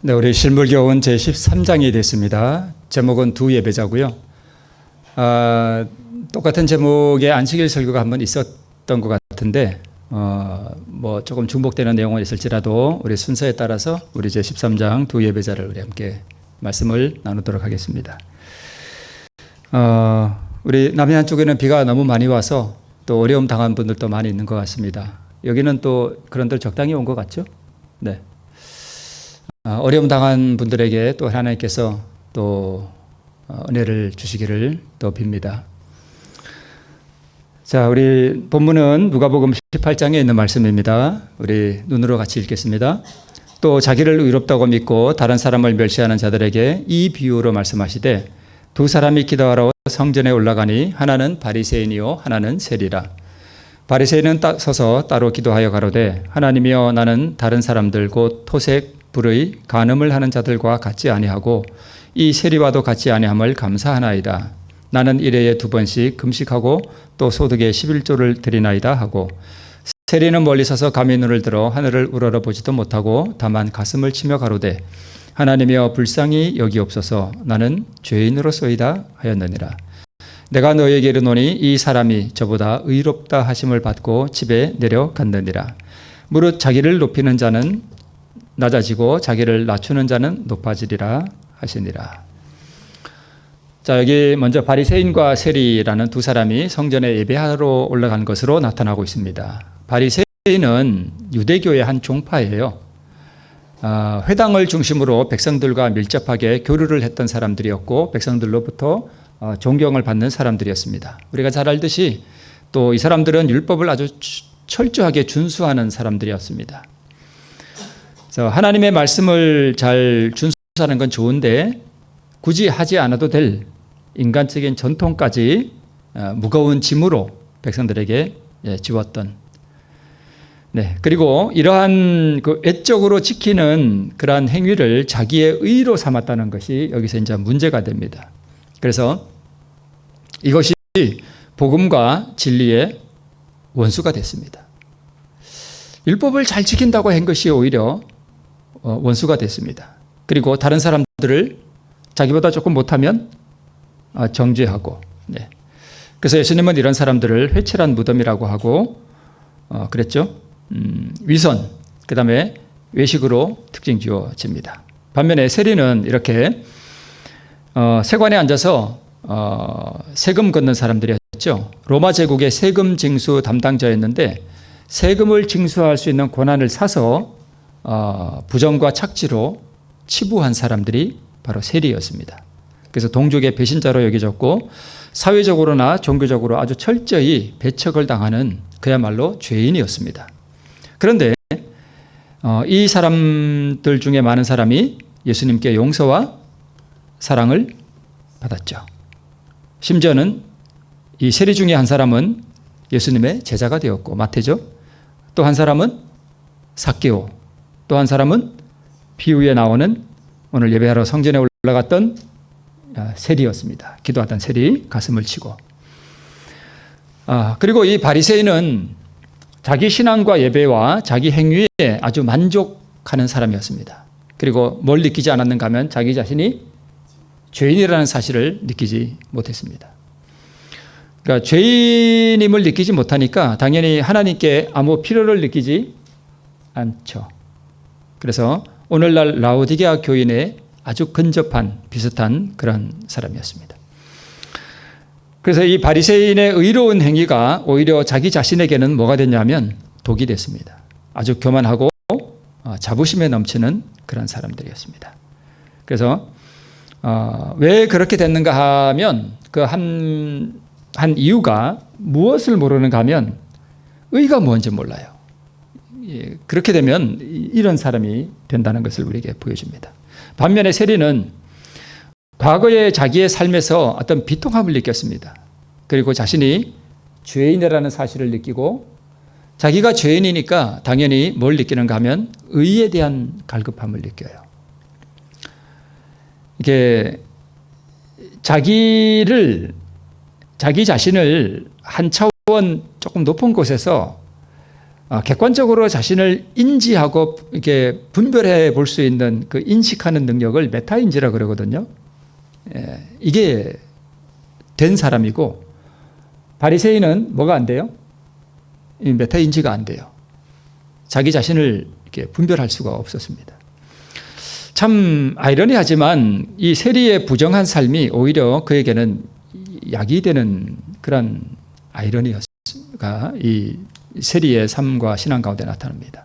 네, 우리 실물교훈 제13장이 됐습니다. 제목은 두 예배자고요. 똑같은 제목의 안식일 설교가 한번 있었던 것 같은데 뭐 조금 중복되는 내용은 있을지라도 우리 순서에 따라서 우리 제13장 두 예배자를 우리 함께 말씀을 나누도록 하겠습니다. 우리 남해안 쪽에는 비가 너무 많이 와서 또 어려움 당한 분들도 많이 있는 것 같습니다. 여기는 또 그런들 적당히 온 것 같죠? 네. 어려움 당한 분들에게 또 하나님께서 또 은혜를 주시기를 또 빕니다. 자, 우리 본문은 누가복음 18장에 있는 말씀입니다. 우리 눈으로 같이 읽겠습니다. 또 자기를 의롭다고 믿고 다른 사람을 멸시하는 자들에게 이 비유로 말씀하시되 두 사람이 기도하러 성전에 올라가니 하나는 바리새인이요 하나는 세리라. 바리새인은 서서 따로 기도하여 가로되 하나님이여 나는 다른 사람들 곧 토색 불의 간음을 하는 자들과 같지 아니하고 이 세리와도 같지 아니함을 감사하나이다. 나는 일회에 2번씩 금식하고 또 소득의 11조를 드리나이다 하고 세리는 멀리 서서 감히 눈을 들어 하늘을 우러러보지도 못하고 다만 가슴을 치며 가로되 하나님이여 불쌍히 여기옵소서 나는 죄인으로소이다 하였느니라. 내가 너에게 이르노니 이 사람이 저보다 의롭다 하심을 받고 집에 내려갔느니라. 무릇 자기를 높이는 자는 낮아지고 자기를 낮추는 자는 높아지리라 하시니라. 자, 여기 먼저 바리새인과 세리라는 두 사람이 성전에 예배하러 올라간 것으로 나타나고 있습니다. 바리새인은 유대교의 한 종파예요. 회당을 중심으로 백성들과 밀접하게 교류를 했던 사람들이었고 백성들로부터 존경을 받는 사람들이었습니다. 우리가 잘 알듯이 또 이 사람들은 율법을 아주 철저하게 준수하는 사람들이었습니다. 그래서 하나님의 말씀을 잘 준수하는 건 좋은데 굳이 하지 않아도 될 인간적인 전통까지 무거운 짐으로 백성들에게 지웠던. 네, 그리고 이러한 그 외적으로 지키는 그러한 행위를 자기의 의로 삼았다는 것이 여기서 이제 문제가 됩니다. 그래서 이것이 복음과 진리의 원수가 됐습니다. 율법을 잘 지킨다고 한 것이 오히려 원수가 됐습니다. 그리고 다른 사람들을 자기보다 조금 못하면 정죄하고, 네. 그래서 예수님은 이런 사람들을 회칠한 무덤이라고 하고 그랬죠. 위선, 그 다음에 외식으로 특징 지어집니다. 반면에 세리는 이렇게 세관에 앉아서 세금 걷는 사람들이었죠. 로마 제국의 세금 징수 담당자였는데 세금을 징수할 수 있는 권한을 사서 부정과 착취로 치부한 사람들이 바로 세리였습니다. 그래서 동족의 배신자로 여겨졌고 사회적으로나 종교적으로 아주 철저히 배척을 당하는 그야말로 죄인이었습니다. 그런데 이 사람들 중에 많은 사람이 예수님께 용서와 사랑을 받았죠. 심지어는 이 세리 중에 한 사람은 예수님의 제자가 되었고 마태죠. 또 한 사람은 삭개오, 또 한 사람은 비유에 나오는 오늘 예배하러 성전에 올라갔던 세리였습니다. 기도하던 세리, 가슴을 치고. 그리고 이 바리새인은 자기 신앙과 예배와 자기 행위에 아주 만족하는 사람이었습니다. 그리고 뭘 느끼지 않았는가 하면 자기 자신이 죄인이라는 사실을 느끼지 못했습니다. 그러니까 죄인임을 느끼지 못하니까 당연히 하나님께 아무 필요를 느끼지 않죠. 그래서 오늘날 라오디게아 교인의 아주 근접한 비슷한 그런 사람이었습니다. 그래서 이 바리새인의 의로운 행위가 오히려 자기 자신에게는 뭐가 됐냐면 독이 됐습니다. 아주 교만하고 자부심에 넘치는 그런 사람들이었습니다. 그래서 왜 그렇게 됐는가 하면 그 한 이유가 무엇을 모르는가 하면 의가 뭔지 몰라요. 그렇게 되면 이런 사람이 된다는 것을 우리에게 보여줍니다. 반면에 세리는 과거에 자기의 삶에서 어떤 비통함을 느꼈습니다. 그리고 자신이 죄인이라는 사실을 느끼고 자기가 죄인이니까 당연히 뭘 느끼는가 하면 의에 대한 갈급함을 느껴요. 이게 자기 자신을 한 차원 조금 높은 곳에서 객관적으로 자신을 인지하고 이렇게 분별해 볼 수 있는 그 인식하는 능력을 메타인지라 그러거든요. 이게 된 사람이고, 바리새인은 뭐가 안 돼요? 이 메타인지가 안 돼요. 자기 자신을 이렇게 분별할 수가 없었습니다. 참 아이러니하지만 이 세리의 부정한 삶이 오히려 그에게는 약이 되는 그런 아이러니가 이 세리의 삶과 신앙 가운데 나타납니다.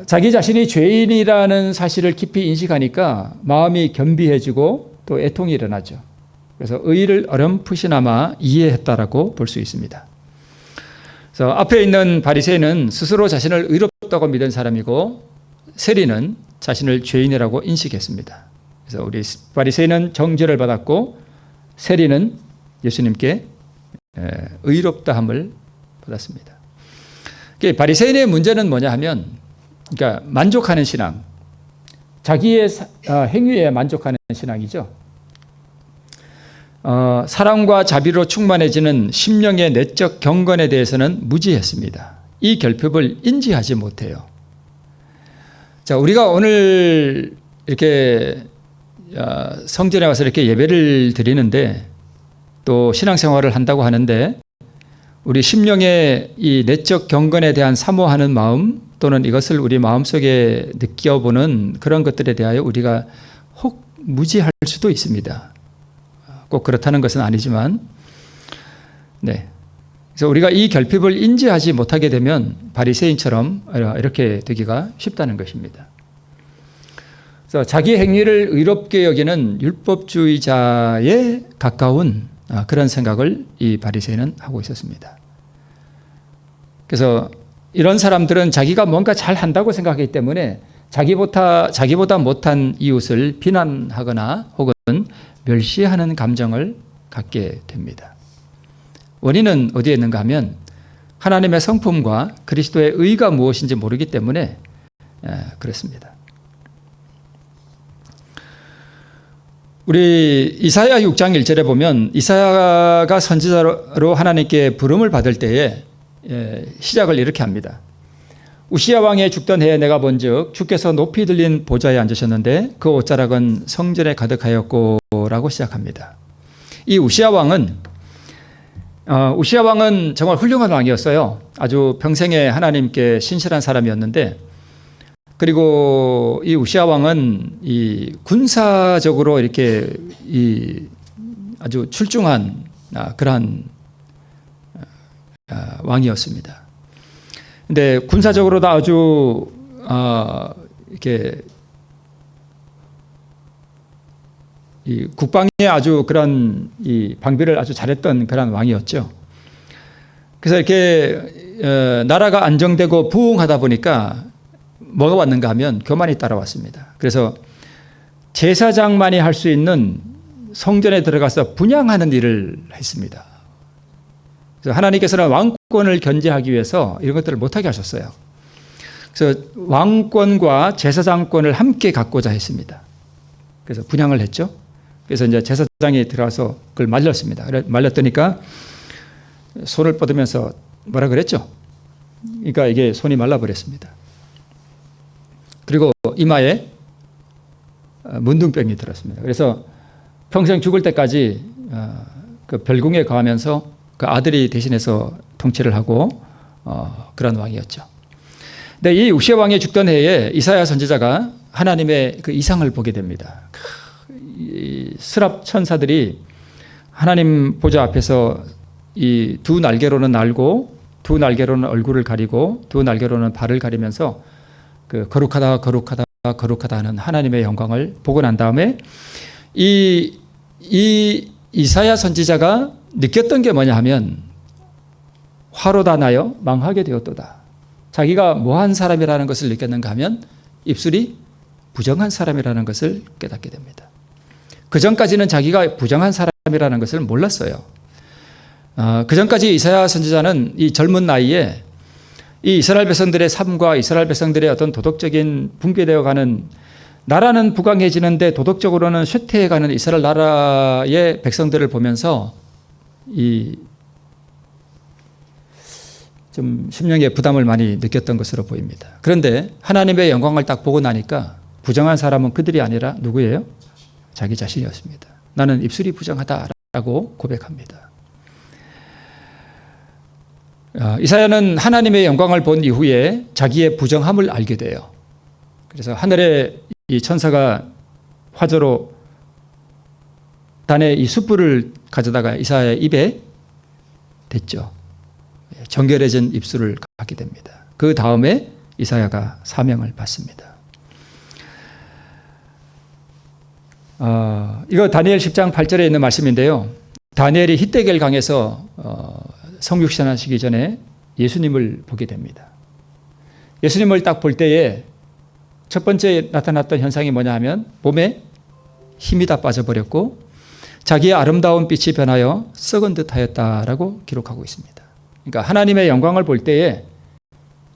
자기 자신이 죄인이라는 사실을 깊이 인식하니까 마음이 겸비해지고 또 애통이 일어나죠. 그래서 의의를 어렴풋이나마 이해했다라고 볼 수 있습니다. 그래서 앞에 있는 바리새인은 스스로 자신을 의롭다고 믿은 사람이고, 세리는 자신을 죄인이라고 인식했습니다. 그래서 우리 바리새인은 정죄를 받았고, 세리는 예수님께 의롭다함을 받았습니다. 바리새인의 문제는 뭐냐 하면, 그러니까 만족하는 신앙, 자기의 행위에 만족하는 신앙이죠. 사랑과 자비로 충만해지는 심령의 내적 경건에 대해서는 무지했습니다. 이 결핍을 인지하지 못해요. 자, 우리가 오늘 이렇게 성전에 와서 이렇게 예배를 드리는데, 또 신앙생활을 한다고 하는데, 우리 심령의 이 내적 경건에 대한 사모하는 마음, 또는 이것을 우리 마음속에 느껴보는 그런 것들에 대하여 우리가 혹 무지할 수도 있습니다. 꼭 그렇다는 것은 아니지만, 네. 그래서 우리가 이 결핍을 인지하지 못하게 되면 바리새인처럼 이렇게 되기가 쉽다는 것입니다. 그래서 자기 행위를 의롭게 여기는 율법주의자에 가까운 그런 생각을 이 바리새인은 하고 있었습니다. 그래서 이런 사람들은 자기가 뭔가 잘 한다고 생각하기 때문에 자기보다 못한 이웃을 비난하거나 혹은 멸시하는 감정을 갖게 됩니다. 원인은 어디에 있는가 하면 하나님의 성품과 그리스도의 의가 무엇인지 모르기 때문에 그렇습니다. 우리 이사야 6장 1절에 보면 이사야가 선지자로 하나님께 부름을 받을 때에 시작을 이렇게 합니다. 우시야 왕의 죽던 해에 내가 본즉 주께서 높이 들린 보좌에 앉으셨는데 그 옷자락은 성전에 가득하였고 라고 시작합니다. 이 우시야 왕은 정말 훌륭한 왕이었어요. 아주 평생에 하나님께 신실한 사람이었는데, 그리고 이 우시야 왕은 이 군사적으로 이렇게 이 아주 출중한 그러한 왕이었습니다. 근데 군사적으로도 아주 이렇게 이 국방에 아주 그런 이 방비를 아주 잘했던 그런 왕이었죠. 그래서 이렇게 나라가 안정되고 부흥하다 보니까 뭐가 왔는가 하면 교만이 따라왔습니다. 그래서 제사장만이 할 수 있는 성전에 들어가서 분향하는 일을 했습니다. 그래서 하나님께서는 왕권을 견제하기 위해서 이런 것들을 못하게 하셨어요. 그래서 왕권과 제사장권을 함께 갖고자 했습니다. 그래서 분향을 했죠. 그래서 이제 제사장이 들어가서 그걸 말렸습니다. 말렸더니까 손을 뻗으면서 뭐라 그랬죠? 그러니까 이게 손이 말라버렸습니다. 그리고 이마에 문둥병이 들었습니다. 그래서 평생 죽을 때까지 그 별궁에 거하면서 그 아들이 대신해서 통치를 하고 그런 왕이었죠. 근데 이 우시야 왕이 죽던 해에 이사야 선지자가 하나님의 그 이상을 보게 됩니다. 이 스랍 천사들이 하나님 보좌 앞에서 이 두 날개로는 날고 두 날개로는 얼굴을 가리고 두 날개로는 발을 가리면서 그 거룩하다 거룩하다 거룩하다 하는 하나님의 영광을 보고 난 다음에 이 이사야 선지자가 느꼈던 게 뭐냐 하면 화로 다 나여 망하게 되었도다. 자기가 뭐한 사람이라는 것을 느꼈는가 하면 입술이 부정한 사람이라는 것을 깨닫게 됩니다. 그 전까지는 자기가 부정한 사람이라는 것을 몰랐어요. 그 전까지 이사야 선지자는 이 젊은 나이에 이 이스라엘 백성들의 삶과 이스라엘 백성들의 어떤 도덕적인 붕괴되어가는, 나라는 부강해지는데 도덕적으로는 쇠퇴해가는 이스라엘 나라의 백성들을 보면서 좀 심령의 부담을 많이 느꼈던 것으로 보입니다. 그런데 하나님의 영광을 딱 보고 나니까 부정한 사람은 그들이 아니라 누구예요? 자기 자신이었습니다. 나는 입술이 부정하다라고 고백합니다. 이사야는 하나님의 영광을 본 이후에 자기의 부정함을 알게 돼요. 그래서 하늘에 이 천사가 화조로 단에 이 숯불을 가져다가 이사야의 입에 댔죠. 정결해진 입술을 갖게 됩니다. 그 다음에 이사야가 사명을 받습니다. 이거 다니엘 10장 8절에 있는 말씀인데요. 다니엘이 히데겔 강에서 성육신하시기 전에 예수님을 보게 됩니다. 예수님을 딱 볼 때에 첫 번째 나타났던 현상이 뭐냐 하면 몸에 힘이 다 빠져버렸고 자기의 아름다운 빛이 변하여 썩은 듯 하였다라고 기록하고 있습니다. 그러니까 하나님의 영광을 볼 때에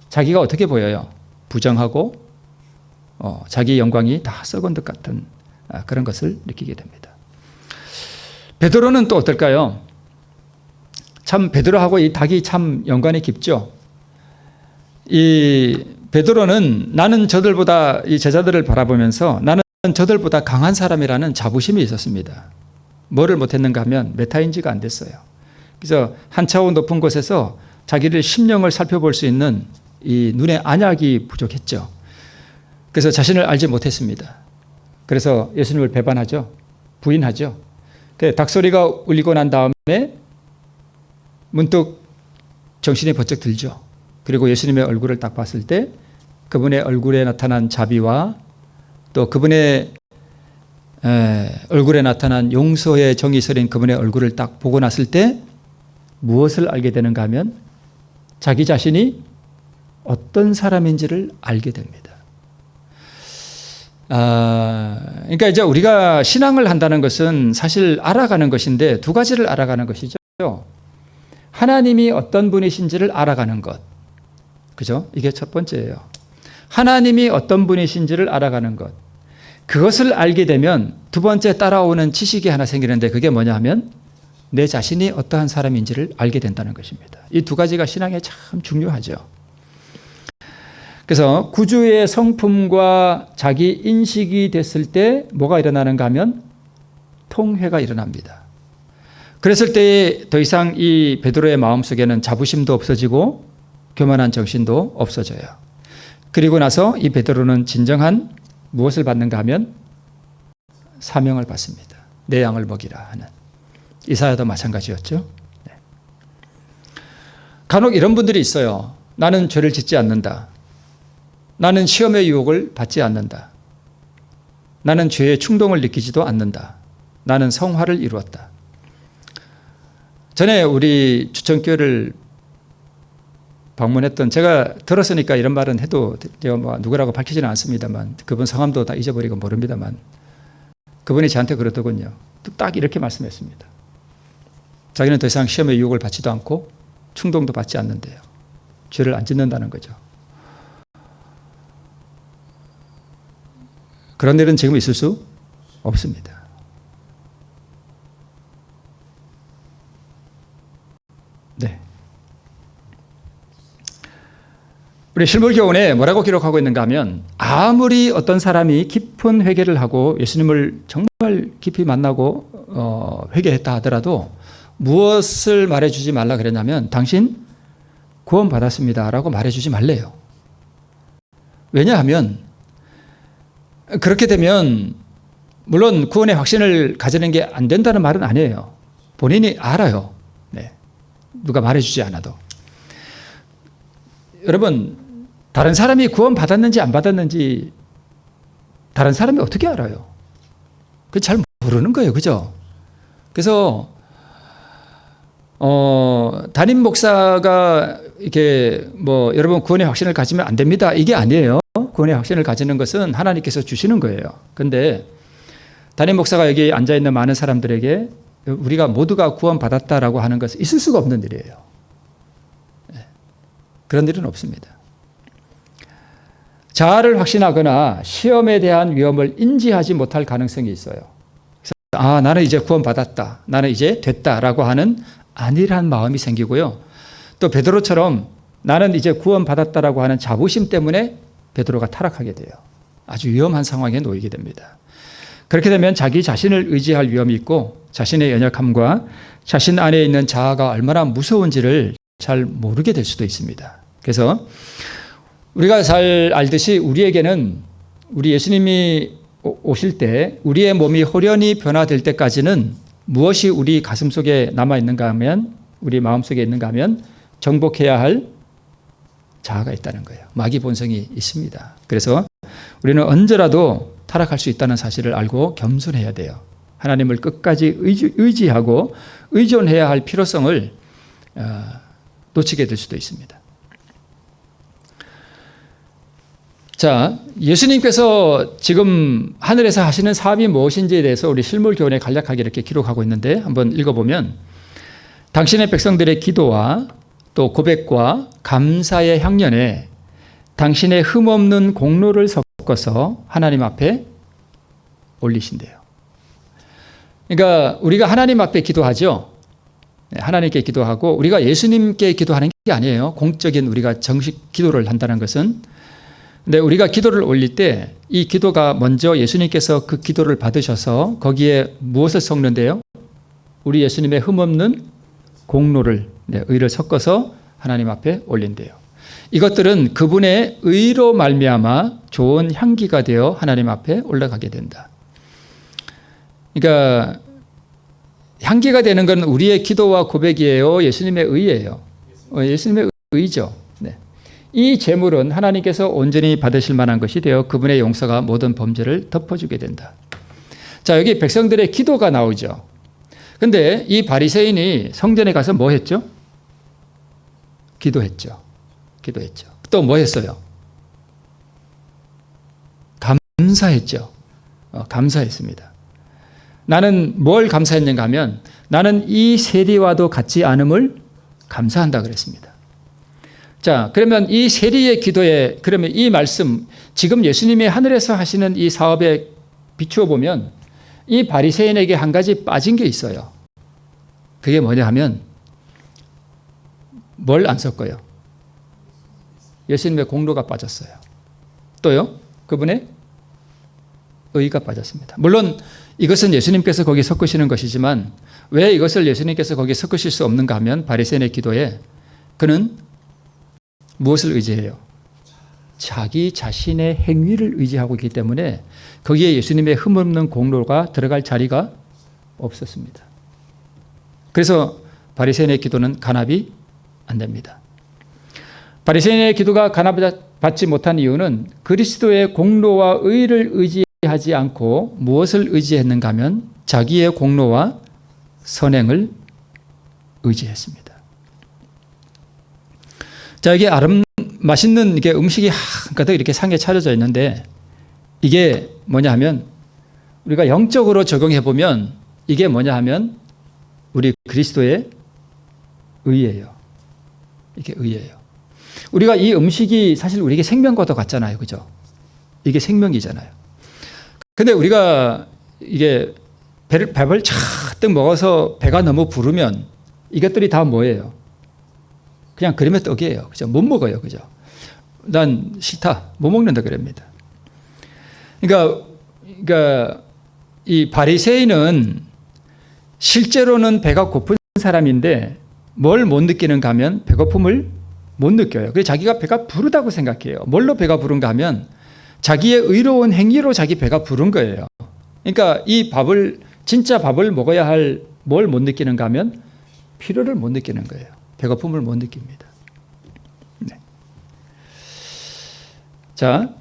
자기가 어떻게 보여요? 부정하고 자기 영광이 다 썩은 듯 같은 그런 것을 느끼게 됩니다. 베드로는 또 어떨까요? 참 베드로하고 이 닭이 참 연관이 깊죠. 이 베드로는 나는 저들보다 이 제자들을 바라보면서 나는 저들보다 강한 사람이라는 자부심이 있었습니다. 뭐를 못했는가 하면 메타인지가 안 됐어요. 그래서 한 차원 높은 곳에서 자기를 심령을 살펴볼 수 있는 이 눈의 안약이 부족했죠. 그래서 자신을 알지 못했습니다. 그래서 예수님을 배반하죠. 부인하죠. 닭소리가 울리고 난 다음에 문득 정신이 번쩍 들죠. 그리고 예수님의 얼굴을 딱 봤을 때 그분의 얼굴에 나타난 자비와 또 그분의 얼굴에 나타난 용서의 정이 서린 그분의 얼굴을 딱 보고 났을 때 무엇을 알게 되는가 하면 자기 자신이 어떤 사람인지를 알게 됩니다. 그러니까 이제 우리가 신앙을 한다는 것은 사실 알아가는 것인데 두 가지를 알아가는 것이죠. 하나님이 어떤 분이신지를 알아가는 것. 그죠? 이게 첫 번째예요. 하나님이 어떤 분이신지를 알아가는 것. 그것을 알게 되면 두 번째 따라오는 지식이 하나 생기는데 그게 뭐냐 하면 내 자신이 어떠한 사람인지를 알게 된다는 것입니다. 이 두 가지가 신앙에 참 중요하죠. 그래서 구주의 성품과 자기 인식이 됐을 때 뭐가 일어나는가 하면 통회가 일어납니다. 그랬을 때 더 이상 이 베드로의 마음속에는 자부심도 없어지고 교만한 정신도 없어져요. 그리고 나서 이 베드로는 진정한 무엇을 받는가 하면 사명을 받습니다. 내 양을 먹이라 하는. 이사야도 마찬가지였죠. 네. 간혹 이런 분들이 있어요. 나는 죄를 짓지 않는다. 나는 시험의 유혹을 받지 않는다. 나는 죄의 충동을 느끼지도 않는다. 나는 성화를 이루었다. 전에 우리 주천교회를 방문했던 제가 들었으니까 이런 말은 해도 제가 뭐 누구라고 밝히지는 않습니다만 그분 성함도 다 잊어버리고 모릅니다만 그분이 저한테 그러더군요. 딱 이렇게 말씀했습니다. 자기는 더 이상 시험의 유혹을 받지도 않고 충동도 받지 않는데요. 죄를 안 짓는다는 거죠. 그런 일은 지금 있을 수 없습니다. 네. 우리 실물교훈에 뭐라고 기록하고 있는가 하면 아무리 어떤 사람이 깊은 회개를 하고 예수님을 정말 깊이 만나고 회개했다 하더라도 무엇을 말해주지 말라 그랬냐면 당신 구원받았습니다 라고 말해주지 말래요. 왜냐하면 그렇게 되면 물론 구원의 확신을 가지는 게 안 된다는 말은 아니에요. 본인이 알아요. 네. 누가 말해주지 않아도. 여러분 다른 사람이 구원받았는지 안 받았는지 다른 사람이 어떻게 알아요? 그건 잘 모르는 거예요. 그죠? 그래서 담임 목사가 이렇게 뭐 여러분 구원의 확신을 가지면 안 됩니다. 이게 아니에요. 구원의 확신을 가지는 것은 하나님께서 주시는 거예요. 그런데 담임 목사가 여기 앉아있는 많은 사람들에게 우리가 모두가 구원받았다라고 하는 것은 있을 수가 없는 일이에요. 그런 일은 없습니다. 자아를 확신하거나 시험에 대한 위험을 인지하지 못할 가능성이 있어요. 그래서 나는 이제 구원받았다. 나는 이제 됐다라고 하는 안일한 마음이 생기고요. 또 베드로처럼 나는 이제 구원받았다라고 하는 자부심 때문에 베드로가 타락하게 돼요. 아주 위험한 상황에 놓이게 됩니다. 그렇게 되면 자기 자신을 의지할 위험이 있고 자신의 연약함과 자신 안에 있는 자아가 얼마나 무서운지를 잘 모르게 될 수도 있습니다. 그래서 우리가 잘 알듯이 우리에게는 우리 예수님이 오실 때 우리의 몸이 홀연히 변화될 때까지는 무엇이 우리 가슴 속에 남아 있는가 하면, 우리 마음 속에 있는가 하면 정복해야 할 자아가 있다는 거예요. 마귀 본성이 있습니다. 그래서 우리는 언제라도 타락할 수 있다는 사실을 알고 겸손해야 돼요. 하나님을 끝까지 의지하고 의존해야 할 필요성을 놓치게 될 수도 있습니다. 자, 예수님께서 지금 하늘에서 하시는 사업이 무엇인지에 대해서 우리 실물 교훈에 간략하게 이렇게 기록하고 있는데 한번 읽어보면, 당신의 백성들의 기도와 또 고백과 감사의 향연에 당신의 흠없는 공로를 섞어서 하나님 앞에 올리신대요. 그러니까 우리가 하나님 앞에 기도하죠. 하나님께 기도하고 우리가 예수님께 기도하는 게 아니에요. 공적인 우리가 정식 기도를 한다는 것은. 근데 우리가 기도를 올릴 때 이 기도가 먼저 예수님께서 그 기도를 받으셔서 거기에 무엇을 섞는데요? 우리 예수님의 흠없는 공로를, 의를 섞어서 하나님 앞에 올린대요. 이것들은 그분의 의로 말미암아 좋은 향기가 되어 하나님 앞에 올라가게 된다. 그러니까 향기가 되는 건 우리의 기도와 고백이에요? 예수님의 의예요? 예수님의 의죠. 네. 이 제물은 하나님께서 온전히 받으실 만한 것이 되어 그분의 용서가 모든 범죄를 덮어주게 된다. 자, 여기 백성들의 기도가 나오죠. 근데 이 바리새인이 성전에 가서 뭐 했죠? 기도했죠. 또 뭐 했어요? 감사했죠. 감사했습니다. 나는 뭘 감사했는가 하면 나는 이 세리와도 같지 않음을 감사한다 그랬습니다. 자, 그러면 이 세리의 기도에, 그러면 이 말씀, 지금 예수님이 하늘에서 하시는 이 사업에 비추어 보면 이 바리새인에게 한 가지 빠진 게 있어요. 그게 뭐냐 하면 뭘 안 섞어요? 예수님의 공로가 빠졌어요. 또요? 그분의 의가 빠졌습니다. 물론 이것은 예수님께서 거기 섞으시는 것이지만 왜 이것을 예수님께서 거기 섞으실 수 없는가 하면 바리새인의 기도에 그는 무엇을 의지해요? 자기 자신의 행위를 의지하고 있기 때문에 거기에 예수님의 흠없는 공로가 들어갈 자리가 없었습니다. 그래서 바리새인의 기도는 간합이 안 됩니다. 바리새인의 기도가 간합받지 못한 이유는 그리스도의 공로와 의를 의지하지 않고 무엇을 의지했는가 하면 자기의 공로와 선행을 의지했습니다. 자, 이게 맛있는 이게 음식이 한가득 이렇게 상에 차려져 있는데 이게 뭐냐 하면 우리가 영적으로 적용해 보면 이게 뭐냐 하면 우리 그리스도의 의예요. 이게 의예요. 우리가 이 음식이 사실 우리에게 생명과도 같잖아요. 그죠? 이게 생명이잖아요. 근데 우리가 이게 밥을 잔뜩 먹어서 배가 너무 부르면 이것들이 다 뭐예요? 그냥 그림의 떡이에요. 그죠? 못 먹어요. 그죠? 난 싫다. 못 먹는다 그럽니다. 그러니까 이 바리새인은 실제로는 배가 고픈 사람인데 뭘 못 느끼는가 하면 배고픔을 못 느껴요. 그래서 자기가 배가 부르다고 생각해요. 뭘로 배가 부른가 하면 자기의 의로운 행위로 자기 배가 부른 거예요. 그러니까 이 밥을, 진짜 밥을 먹어야 할 뭘 못 느끼는가 하면 필요를 못 느끼는 거예요. 배고픔을 못 느낍니다. 네. 자,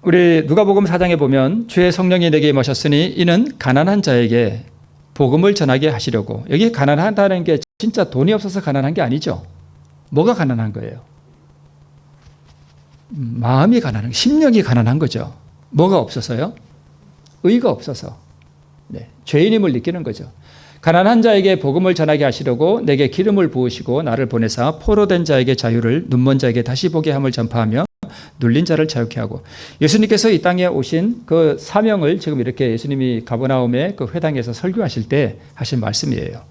우리 누가복음 4장에 보면 주의 성령이 내게 임하셨으니 이는 가난한 자에게 복음을 전하게 하시려고. 여기 가난하다는 게 진짜 돈이 없어서 가난한 게 아니죠. 뭐가 가난한 거예요? 마음이 가난한, 심령이 가난한 거죠. 뭐가 없어서요? 의가 없어서. 네, 죄인임을 느끼는 거죠. 가난한 자에게 복음을 전하게 하시려고 내게 기름을 부으시고 나를 보내사 포로된 자에게 자유를, 눈먼 자에게 다시 보게 함을 전파하며 눌린 자를 자유케 하고. 예수님께서 이 땅에 오신 그 사명을 지금 이렇게 예수님이 가버나움의 그 회당에서 설교하실 때 하신 말씀이에요.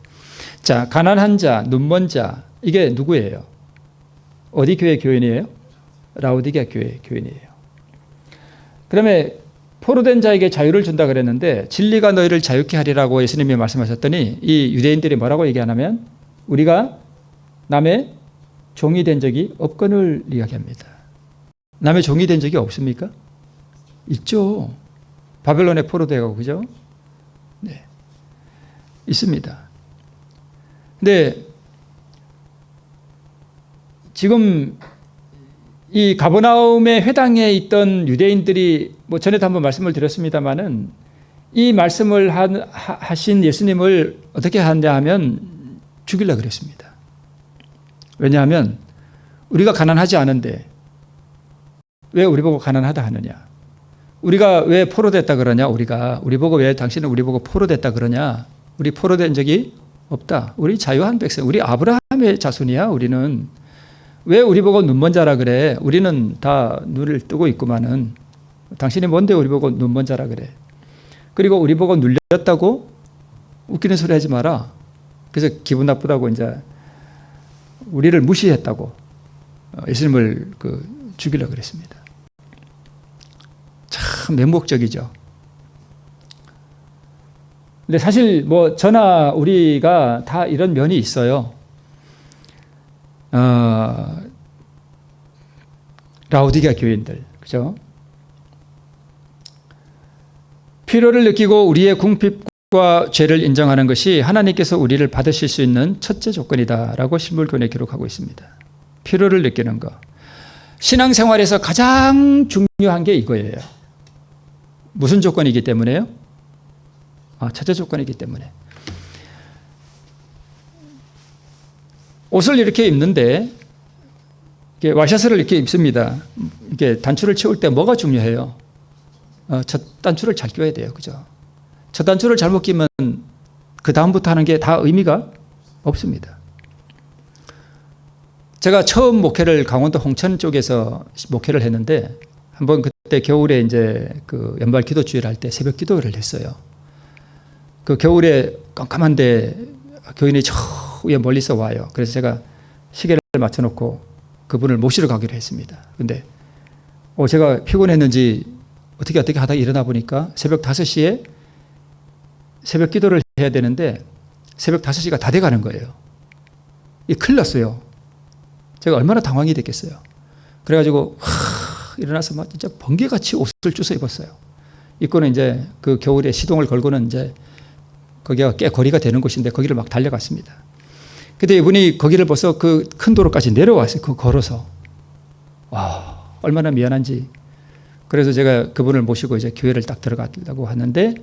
자, 가난한 자, 눈먼 자, 이게 누구예요? 어디 교회 교인이에요? 라오디게아 교회 교인이에요. 그다음에 포로된 자에게 자유를 준다 그랬는데 진리가 너희를 자유케 하리라고 예수님이 말씀하셨더니 이 유대인들이 뭐라고 얘기하냐면 우리가 남의 종이 된 적이 없거늘 이야기합니다. 남의 종이 된 적이 없습니까? 있죠. 바벨론에 포로되고 그죠? 네, 있습니다. 근데 지금 이 가버나움의 회당에 있던 유대인들이 뭐 전에도 한번 말씀을 드렸습니다마는 이 말씀을 하신 예수님을 어떻게 하냐 하면 죽이려고 그랬습니다. 왜냐하면 우리가 가난하지 않은데 왜 우리 보고 가난하다 하느냐? 우리가 왜 포로됐다 그러냐? 우리 보고 왜 당신은 우리 보고 포로됐다 그러냐? 우리 포로된 적이 없다. 우리 자유한 백성, 우리 아브라함의 자손이야. 우리는 왜 우리 보고 눈먼 자라 그래? 우리는 다 눈을 뜨고 있구만은. 당신이 뭔데 우리 보고 눈먼 자라 그래? 그리고 우리 보고 눌렸다고 웃기는 소리 하지 마라. 그래서 기분 나쁘다고 이제 우리를 무시했다고 예수님을 죽이려고 그랬습니다. 참 맹목적이죠. 근데 사실 뭐 저나 우리가 다 이런 면이 있어요. 라오디게아 교인들, 그죠? 필요를 느끼고 우리의 궁핍과 죄를 인정하는 것이 하나님께서 우리를 받으실 수 있는 첫째 조건이다라고 신물교훈에 기록하고 있습니다. 필요를 느끼는 것. 신앙생활에서 가장 중요한 게 이거예요. 무슨 조건이기 때문에요? 첫째 조건이기 때문에. 옷을 이렇게 입는데 와이셔츠를 이렇게 입습니다. 이게 단추를 채울 때 뭐가 중요해요? 첫 단추를 잘 끼워야 돼요. 그죠? 첫 단추를 잘못 끼면 그 다음부터 하는 게 다 의미가 없습니다. 제가 처음 목회를 강원도 홍천 쪽에서 목회를 했는데 한번 그때 겨울에 이제 그 연말 기도 주일 할 때 새벽 기도를 했어요. 그 겨울에 깜깜한데 교인이 저 위에 멀리서 와요. 그래서 제가 시계를 맞춰놓고 그분을 모시러 가기로 했습니다. 근데 제가 피곤했는지 어떻게 하다가 일어나 보니까 새벽 5시에 새벽 기도를 해야 되는데 새벽 5시가 다 돼가는 거예요. 큰일 났어요. 제가 얼마나 당황이 됐겠어요. 그래가지고 일어나서 막 진짜 번개같이 옷을 주워 입었어요. 입고는 이제 그 겨울에 시동을 걸고는 이제 거기가 꽤 거리가 되는 곳인데 거기를 막 달려갔습니다. 근데 이분이 거기를 벌써 그 큰 도로까지 내려왔어요. 걸어서. 와, 얼마나 미안한지. 그래서 제가 그분을 모시고 이제 교회를 딱 들어가려고 하는데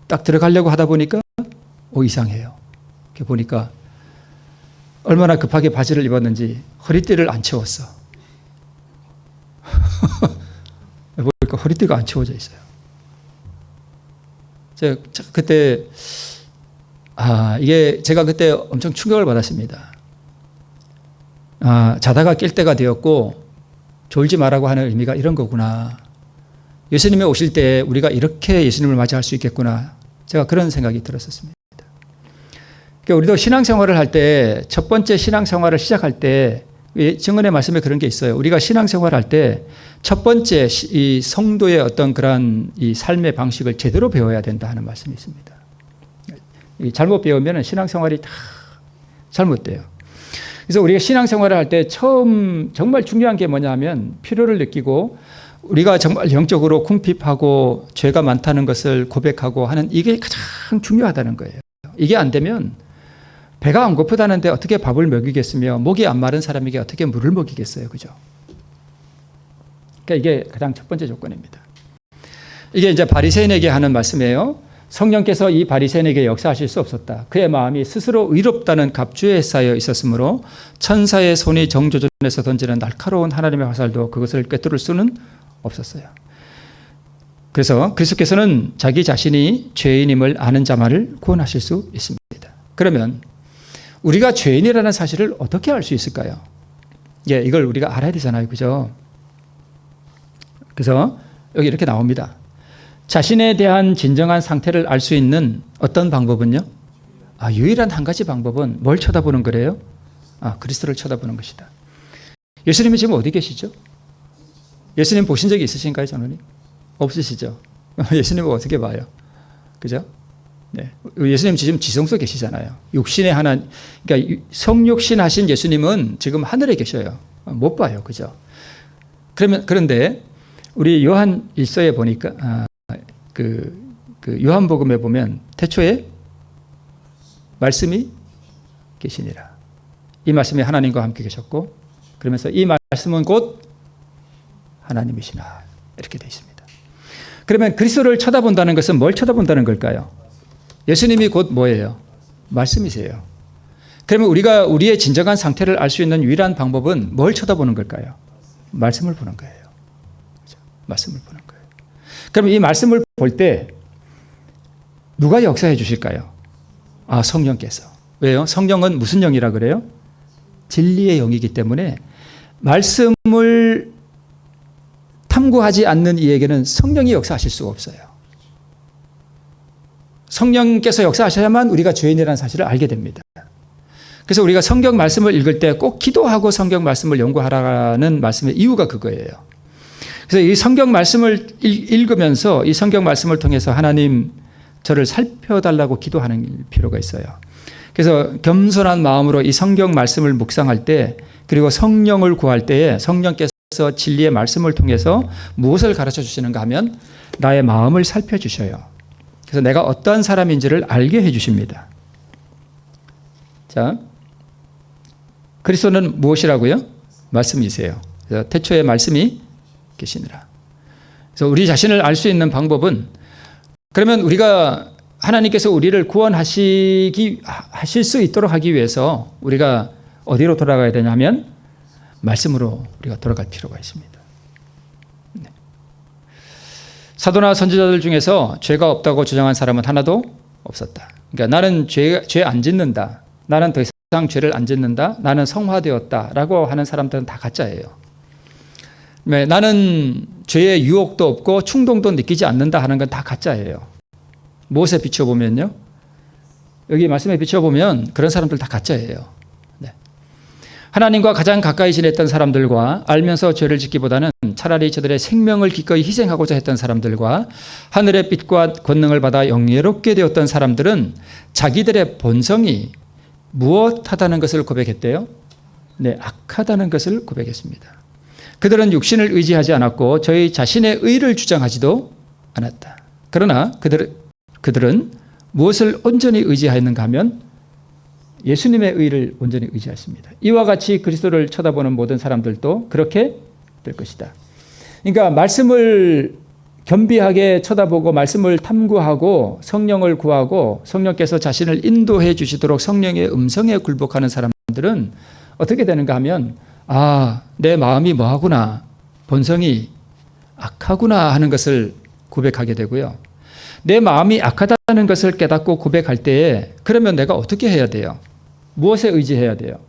딱 들어가려고 하다 보니까 이상해요. 이렇게 보니까 얼마나 급하게 바지를 입었는지 허리띠를 안 채웠어. 보니까 허리띠가 안 채워져 있어요. 제가 그때 이게 제가 그때 엄청 충격을 받았습니다. 자다가 깰 때가 되었고 졸지 말라고 하는 의미가 이런 거구나. 예수님이 오실 때 우리가 이렇게 예수님을 맞이할 수 있겠구나. 제가 그런 생각이 들었었습니다. 그러니까 우리도 신앙생활을 할 때 첫 번째 신앙생활을 시작할 때 증언의 말씀에 그런 게 있어요. 우리가 신앙생활을 할 때 첫 번째 이 성도의 어떤 그런 이 삶의 방식을 제대로 배워야 된다 하는 말씀이 있습니다. 잘못 배우면 신앙생활이 다 잘못돼요. 그래서 우리가 신앙생활을 할 때 처음 정말 중요한 게 뭐냐면 필요를 느끼고 우리가 정말 영적으로 궁핍하고 죄가 많다는 것을 고백하고 하는 이게 가장 중요하다는 거예요. 이게 안 되면 배가 안 고프다는데 어떻게 밥을 먹이겠으며 목이 안 마른 사람에게 어떻게 물을 먹이겠어요. 그죠? 그러니까 이게 가장 첫 번째 조건입니다. 이게 이제 바리새인에게 하는 말씀이에요. 성령께서 이 바리새인에게 역사하실 수 없었다. 그의 마음이 스스로 의롭다는 갑주에 쌓여 있었으므로 천사의 손이 정조준에서 던지는 날카로운 하나님의 화살도 그것을 꿰뚫을 수는 없었어요. 그래서 그리스도께서는 자기 자신이 죄인임을 아는 자만을 구원하실 수 있습니다. 그러면 우리가 죄인이라는 사실을 어떻게 알 수 있을까요? 이걸 우리가 알아야 되잖아요. 그죠? 그래서 여기 이렇게 나옵니다. 자신에 대한 진정한 상태를 알 수 있는 어떤 방법은요? 유일한 한 가지 방법은 뭘 쳐다보는 거래요? 그리스도를 쳐다보는 것이다. 예수님이 지금 어디 계시죠? 예수님 보신 적이 있으신가요, 장로님? 없으시죠? 예수님을 어떻게 봐요? 그죠? 네. 예수님 지금 지성소에 계시잖아요. 육신의 하나, 그러니까 성육신 하신 예수님은 지금 하늘에 계셔요. 못 봐요. 그죠? 그런데 우리 요한 1서에 보니까, 그 요한복음에 보면 태초에 말씀이 계시니라. 이 말씀이 하나님과 함께 계셨고, 그러면서 이 말씀은 곧 하나님이시나. 이렇게 되어 있습니다. 그러면 그리스도를 쳐다본다는 것은 뭘 쳐다본다는 걸까요? 예수님이 곧 뭐예요? 말씀이세요. 그러면 우리가 우리의 진정한 상태를 알 수 있는 유일한 방법은 뭘 쳐다보는 걸까요? 말씀을 보는 거예요. 그렇죠? 말씀을 보는 거예요. 그러면 이 말씀을 볼 때 누가 역사해 주실까요? 성령께서. 왜요? 성령은 무슨 영이라 그래요? 진리의 영이기 때문에 말씀을 탐구하지 않는 이에게는 성령이 역사하실 수가 없어요. 성령께서 역사하셔야만 우리가 죄인이라는 사실을 알게 됩니다. 그래서 우리가 성경 말씀을 읽을 때 꼭 기도하고 성경 말씀을 연구하라는 말씀의 이유가 그거예요. 그래서 이 성경 말씀을 읽으면서 이 성경 말씀을 통해서 하나님 저를 살펴달라고 기도하는 필요가 있어요. 그래서 겸손한 마음으로 이 성경 말씀을 묵상할 때, 그리고 성령을 구할 때에 성령께서 진리의 말씀을 통해서 무엇을 가르쳐 주시는가 하면 나의 마음을 살펴주셔요. 그래서 내가 어떠한 사람인지를 알게 해주십니다. 자, 그리스도는 무엇이라고요? 말씀이세요. 그래서 태초에 말씀이 계시니라. 그래서 우리 자신을 알 수 있는 방법은, 그러면 우리가 하나님께서 우리를 구원하실 수 있도록 하기 위해서 우리가 어디로 돌아가야 되냐면 말씀으로 우리가 돌아갈 필요가 있습니다. 네. 사도나 선지자들 중에서 죄가 없다고 주장한 사람은 하나도 없었다. 그러니까 나는 죄 안 짓는다. 나는 더 이상 죄를 안 짓는다. 나는 성화되었다라고 하는 사람들은 다 가짜예요. 나는 죄의 유혹도 없고 충동도 느끼지 않는다 하는 건 다 가짜예요. 무엇에 비춰보면요? 여기 말씀에 비춰보면 그런 사람들 다 가짜예요. 네. 하나님과 가장 가까이 지냈던 사람들과 알면서 죄를 짓기보다는 차라리 저들의 생명을 기꺼이 희생하고자 했던 사람들과 하늘의 빛과 권능을 받아 영예롭게 되었던 사람들은 자기들의 본성이 무엇하다는 것을 고백했대요? 네, 악하다는 것을 고백했습니다. 그들은 육신을 의지하지 않았고 저희 자신의 의를 주장하지도 않았다. 그러나 그들은 무엇을 온전히 의지하였는가 하면 예수님의 의를 온전히 의지했습니다. 이와 같이 그리스도를 쳐다보는 모든 사람들도 그렇게 될 것이다. 그러니까 말씀을 겸비하게 쳐다보고 말씀을 탐구하고 성령을 구하고 성령께서 자신을 인도해 주시도록 성령의 음성에 굴복하는 사람들은 어떻게 되는가 하면 내 마음이 뭐하구나, 본성이 악하구나 하는 것을 고백하게 되고요. 내 마음이 악하다는 것을 깨닫고 고백할 때에 그러면 내가 어떻게 해야 돼요? 무엇에 의지해야 돼요?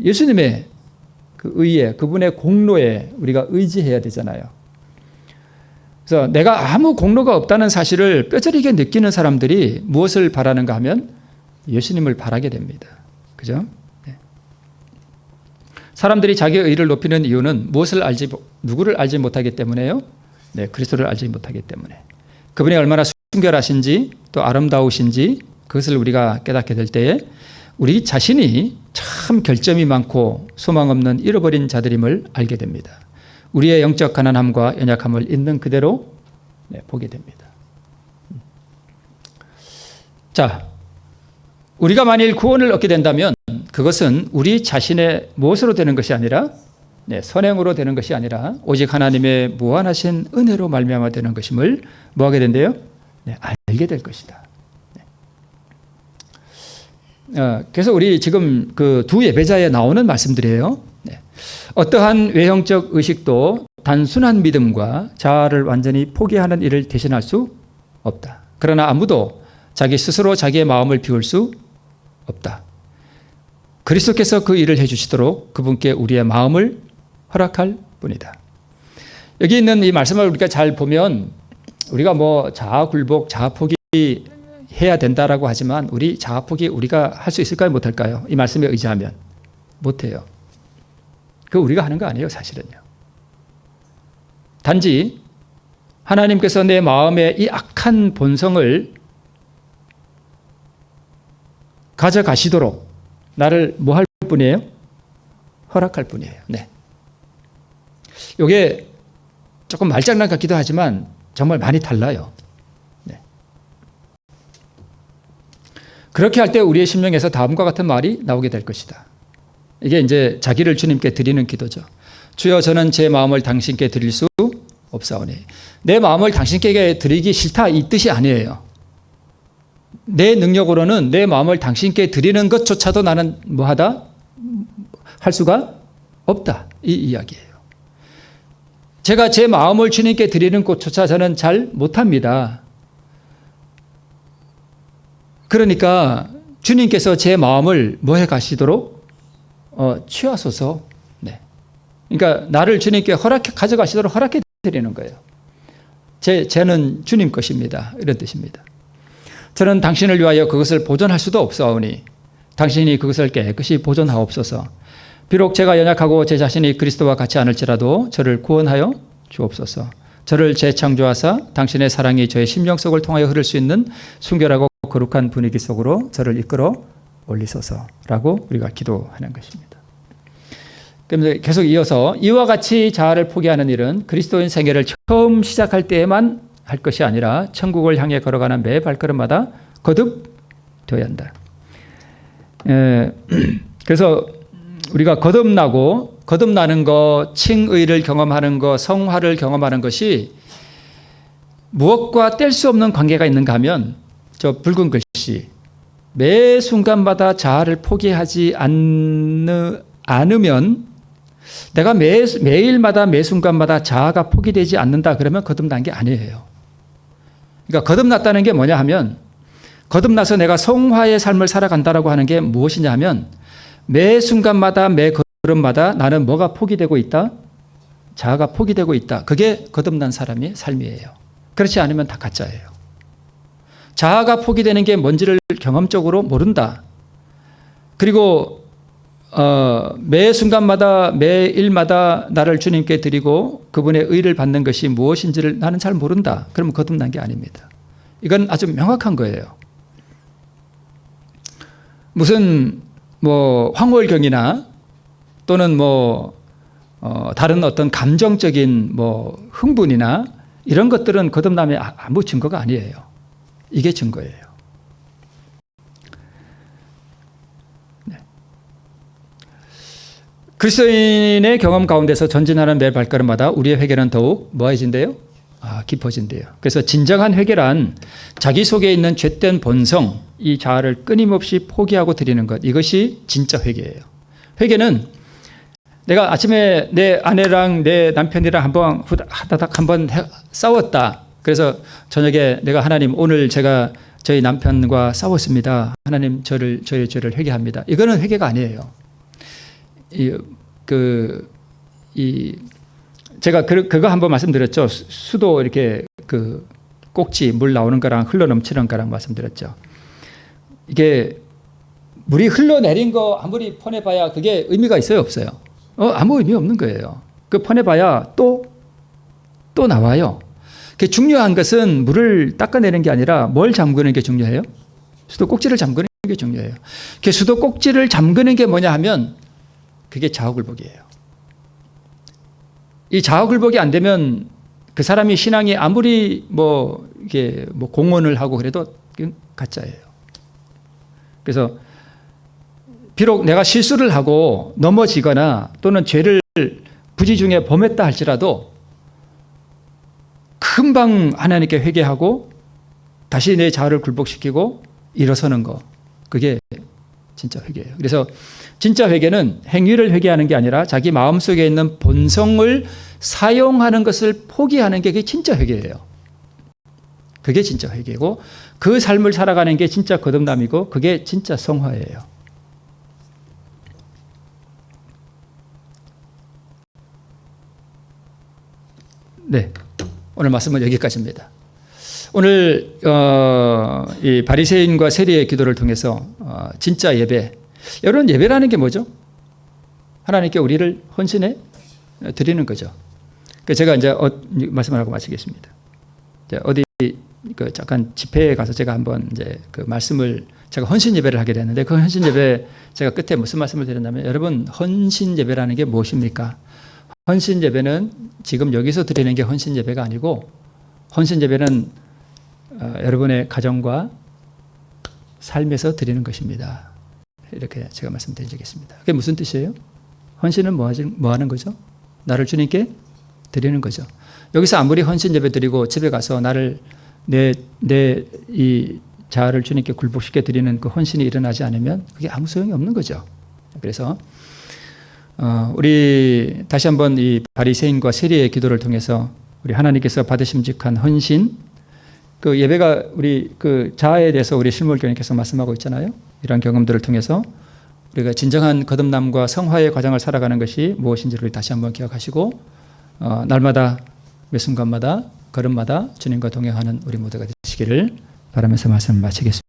예수님의 그 의에, 그분의 공로에 우리가 의지해야 되잖아요. 그래서 내가 아무 공로가 없다는 사실을 뼈저리게 느끼는 사람들이 무엇을 바라는가 하면 예수님을 바라게 됩니다. 그죠? 네. 사람들이 자기의 의를 높이는 이유는 누구를 알지 못하기 때문에요? 네, 그리스도를 알지 못하기 때문에. 그분이 얼마나 순결하신지 또 아름다우신지 그것을 우리가 깨닫게 될 때에 우리 자신이 참 결점이 많고 소망 없는 잃어버린 자들임을 알게 됩니다. 우리의 영적 가난함과 연약함을 있는 그대로 보게 됩니다. 자, 우리가 만일 구원을 얻게 된다면 그것은 우리 자신의 무엇으로 되는 것이 아니라 선행으로 되는 것이 아니라 오직 하나님의 무한하신 은혜로 말미암아 되는 것임을 뭐하게 된대요? 알게 될 것이다. 그래서 우리 지금 그 두 예배자에 나오는 말씀들이에요. 어떠한 외형적 의식도 단순한 믿음과 자아를 완전히 포기하는 일을 대신할 수 없다. 그러나 아무도 자기 스스로 자기의 마음을 비울 수 없다. 그리스도께서 그 일을 해주시도록 그분께 우리의 마음을 허락할 뿐이다. 여기 있는 이 말씀을 우리가 잘 보면 우리가 자아 굴복, 자아 포기 해야 된다라고 하지만 우리 자아 포기 우리가 할 수 있을까요? 못할까요? 이 말씀에 의지하면 못해요. 그거 우리가 하는 거 아니에요, 사실은요. 단지 하나님께서 내 마음의 이 악한 본성을 가져가시도록 나를 뭐 할 뿐이에요? 허락할 뿐이에요. 네. 이게 조금 말장난 같기도 하지만 정말 많이 달라요. 네. 그렇게 할 때 우리의 심령에서 다음과 같은 말이 나오게 될 것이다. 이게 이제 자기를 주님께 드리는 기도죠. 주여, 저는 제 마음을 당신께 드릴 수 없사오니. 내 마음을 당신께 드리기 싫다, 이 뜻이 아니에요. 내 능력으로는 내 마음을 당신께 드리는 것조차도 나는 뭐하다? 할 수가 없다, 이 이야기예요. 제가 제 마음을 주님께 드리는 것조차 저는 잘 못합니다. 그러니까 주님께서 제 마음을 뭐 해 가시도록 취하소서. 네. 그러니까 나를 주님께 가져가시도록 허락해 드리는 거예요. 쟤는 주님 것입니다, 이런 뜻입니다. 저는 당신을 위하여 그것을 보존할 수도 없사오니 당신이 그것을 깨끗이 보존하옵소서. 비록 제가 연약하고 제 자신이 그리스도와 같지 않을지라도 저를 구원하여 주옵소서. 저를 재창조하사 당신의 사랑이 저의 심령 속을 통하여 흐를 수 있는 순결하고 거룩한 분위기 속으로 저를 이끌어 올리소서라고 우리가 기도하는 것입니다. 그러면서 계속 이어서 이와 같이 자아를 포기하는 일은 그리스도인 생애를 처음 시작할 때에만 할 것이 아니라 천국을 향해 걸어가는 매 발걸음마다 거듭되어야 한다. 그래서 우리가 거듭나는 것, 칭의를 경험하는 것, 성화를 경험하는 것이 무엇과 뗄 수 없는 관계가 있는가 하면 저 붉은 글씨, 매 순간마다 자아를 포기하지 않으면 내가 매일마다 매 순간마다 자아가 포기되지 않는다 그러면 거듭난 게 아니에요. 그러니까 거듭났다는 게 뭐냐 하면 거듭나서 내가 성화의 삶을 살아간다라고 하는 게 무엇이냐 하면 매 순간마다 매 걸음마다 나는 뭐가 포기되고 있다? 자아가 포기되고 있다. 그게 거듭난 사람의 삶이에요. 그렇지 않으면 다 가짜예요. 자아가 포기되는 게 뭔지를 경험적으로 모른다. 그리고 매 순간마다 매일마다 나를 주님께 드리고 그분의 의를 받는 것이 무엇인지를 나는 잘 모른다. 그러면 거듭난 게 아닙니다. 이건 아주 명확한 거예요. 무슨 황홀경이나 또는 다른 어떤 감정적인 흥분이나 이런 것들은 거듭남의 아무 증거가 아니에요. 이게 증거예요. 그리스도인의 경험 가운데서 전진하는 매 발걸음마다 우리의 회개는 더욱 뭐해진대요? 깊어진대요. 그래서 진정한 회개란 자기 속에 있는 죄된 본성, 이 자아를 끊임없이 포기하고 드리는 것, 이것이 진짜 회개예요. 회개는 내가 아침에 내 아내랑 내 남편이랑 한번 하다닥 한번 싸웠다. 그래서 저녁에 내가 하나님 오늘 제가 저희 남편과 싸웠습니다. 하나님 저의 죄를 회개합니다. 이거는 회개가 아니에요. 제가 그거 한번 말씀드렸죠. 수도 이렇게 꼭지 물 나오는 거랑 흘러 넘치는 거랑 말씀드렸죠. 이게 물이 흘러내린 거 아무리 퍼내봐야 그게 의미가 있어요, 없어요? 아무 의미 없는 거예요. 그 퍼내봐야 또 나와요. 중요한 것은 물을 닦아내는 게 아니라 뭘 잠그는 게 중요해요? 수도 꼭지를 잠그는 게 중요해요. 수도 꼭지를 잠그는 게 뭐냐 하면 그게 자아굴복이에요. 이 자아굴복이 안 되면 그 사람이 신앙이 아무리 공헌을 하고 그래도 가짜예요. 그래서 비록 내가 실수를 하고 넘어지거나 또는 죄를 부지 중에 범했다 할지라도 금방 하나님께 회개하고 다시 내 자아를 굴복시키고 일어서는 거, 그게 진짜 회개예요. 그래서 진짜 회개는 행위를 회개하는 게 아니라 자기 마음속에 있는 본성을 사용하는 것을 포기하는 게 그게 진짜 회개예요. 그게 진짜 회개고 그 삶을 살아가는 게 진짜 거듭남이고 그게 진짜 성화예요. 네, 오늘 말씀은 여기까지입니다. 오늘 이 바리새인과 세리의 기도를 통해서 진짜 예배, 여러분 예배라는 게 뭐죠? 하나님께 우리를 헌신해 드리는 거죠. 제가 이제 말씀을 하고 마치겠습니다. 이제 어디 잠깐 집회에 가서 제가 한번 이제 그 말씀을 제가 헌신 예배를 하게 됐는데 그 헌신 예배 제가 끝에 무슨 말씀을 드렸냐면 여러분 헌신 예배라는 게 무엇입니까? 헌신 예배는 지금 여기서 드리는 게 헌신 예배가 아니고 헌신 예배는 여러분의 가정과 삶에서 드리는 것입니다. 이렇게 제가 말씀드린 적이 있습니다. 그게 무슨 뜻이에요? 헌신은 뭐 하는 거죠? 나를 주님께 드리는 거죠. 여기서 아무리 헌신 예배 드리고 집에 가서 나를 내 이 자아를 주님께 굴복시켜 드리는 그 헌신이 일어나지 않으면 그게 아무 소용이 없는 거죠. 그래서 우리 다시 한번 이 바리새인과 세리의 기도를 통해서 우리 하나님께서 받으심직한 헌신, 그 예배가 우리 그 자아에 대해서 우리 실물교님께서 말씀하고 있잖아요. 이런 경험들을 통해서 우리가 진정한 거듭남과 성화의 과정을 살아가는 것이 무엇인지를 다시 한번 기억하시고 날마다 매 순간마다 걸음마다 주님과 동행하는 우리 모두가 되시기를 바라면서 말씀을 마치겠습니다.